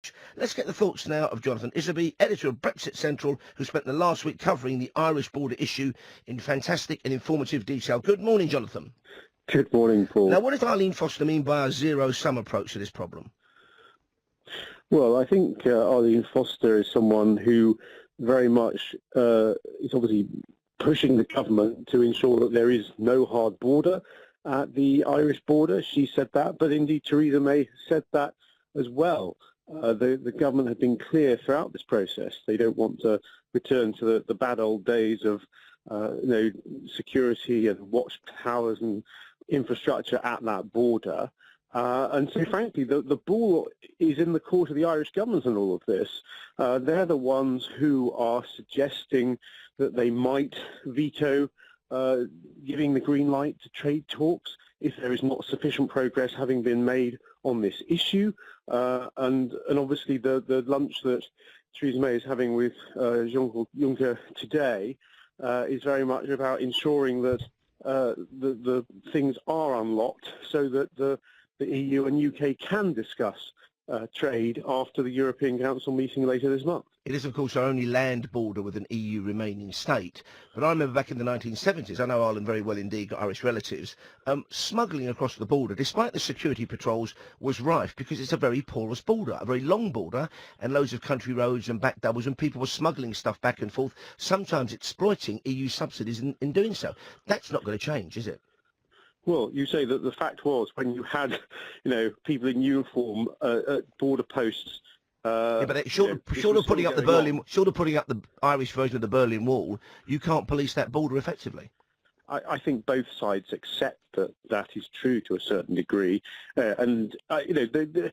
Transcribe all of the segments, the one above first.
much. Let's get the thoughts now of Jonathan Isaby, editor of Brexit Central, who spent the last week covering the Irish border issue in fantastic and informative detail. Good morning, Jonathan. Good morning, Paul. Now, what does Arlene Foster mean by a zero-sum approach to this problem? Well, I think Arlene Foster is someone who very much is obviously pushing the government to ensure that there is no hard border at the Irish border. She said that, but indeed Theresa May said that as well. The government have been clear throughout this process. They don't want to return to the bad old days of security and watchtowers and infrastructure at that border. And so, frankly, the ball is in the court of the Irish government in all of this. They're the ones who are suggesting that they might veto giving the green light to trade talks if there is not sufficient progress having been made on this issue. And obviously the lunch that Theresa May is having with Jean-Claude Juncker today is very much about ensuring that the things are unlocked so that the EU and UK can discuss trade after the European Council meeting later this month. It is, of course, our only land border with an EU remaining state. But I remember back in the 1970s, I know Ireland very well indeed, got Irish relatives, smuggling across the border, despite the security patrols, was rife because it's a very porous border, a very long border, and loads of country roads and back doubles, and people were smuggling stuff back and forth, sometimes exploiting EU subsidies in doing so. That's not going to change, is it? Well, you say that the fact was when you had, people in uniform at border posts. Yeah, but short of putting up the Irish version of the Berlin Wall, you can't police that border effectively. I think both sides accept that is true to a certain degree, and the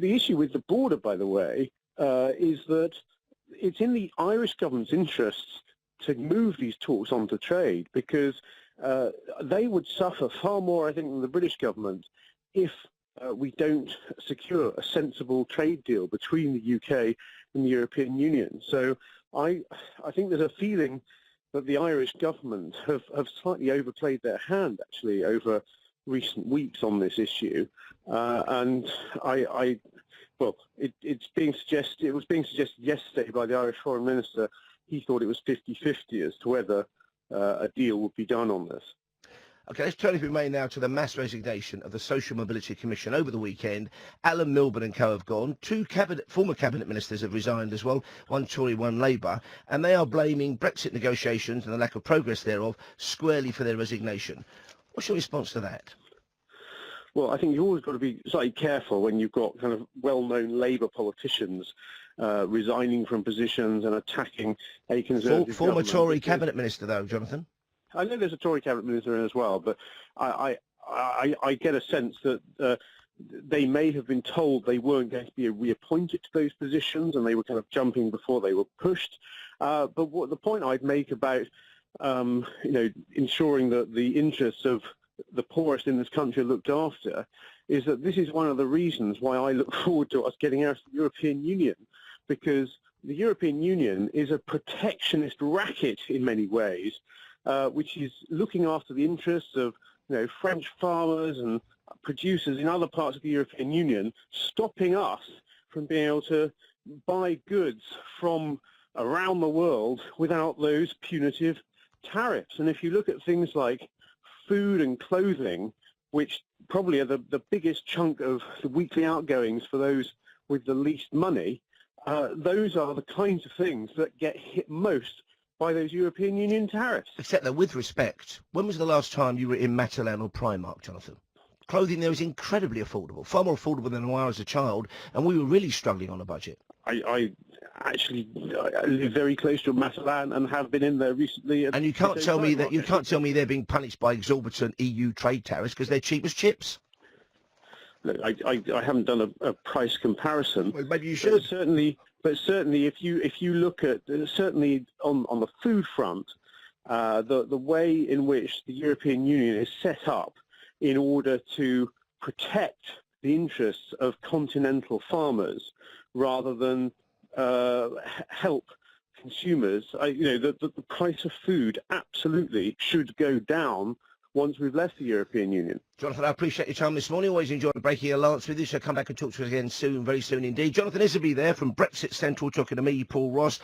issue with the border, by the way, is that it's in the Irish government's interests to move these talks onto trade because they would suffer far more, I think, than the British government if we don't secure a sensible trade deal between the UK and the European Union. So I think there's a feeling that the Irish government have slightly overplayed their hand, actually, over recent weeks on this issue. And it was being suggested yesterday by the Irish Foreign Minister. He thought it was 50-50 as to whether a deal would be done on this. OK, let's turn, if we may, now to the mass resignation of the Social Mobility Commission over the weekend. Alan Milburn and co have gone. Two former cabinet ministers have resigned as well, one Tory, one Labour, and they are blaming Brexit negotiations and the lack of progress thereof squarely for their resignation. What's your response to that? Well, I think you've always got to be slightly careful when you've got kind of well-known Labour politicians resigning from positions and attacking a Conservative Former Tory cabinet minister, though, Jonathan. I know there's a Tory cabinet minister as well, but I get a sense that they may have been told they weren't going to be reappointed to those positions, and they were kind of jumping before they were pushed. But the point I'd make about ensuring that the interests of the poorest in this country are looked after is that this is one of the reasons why I look forward to us getting out of the European Union, because the European Union is a protectionist racket in many ways, which is looking after the interests of French farmers and producers in other parts of the European Union, stopping us from being able to buy goods from around the world without those punitive tariffs. And if you look at things like food and clothing, which probably are the biggest chunk of the weekly outgoings for those with the least money, those are the kinds of things that get hit most by those European Union tariffs. Except that, with respect, when was the last time you were in Matalan or Primark, Jonathan? Clothing there is incredibly affordable, far more affordable than I was as a child, and we were really struggling on a budget. I live very close to Matalan and have been in there recently. And you can't tell me they're being punished by exorbitant EU trade tariffs because they're cheap as chips. Look, I haven't done a price comparison. Well, maybe you should. But certainly, if you look at certainly on the food front, the way in which the European Union is set up in order to protect the interests of continental farmers rather than help consumers, the price of food absolutely should go down once we've left the European Union. Jonathan, I appreciate your time this morning. Always enjoyed breaking a lance with you, so come back and talk to us again soon, very soon indeed. Jonathan Isaby there from Brexit Central talking to me, Paul Ross.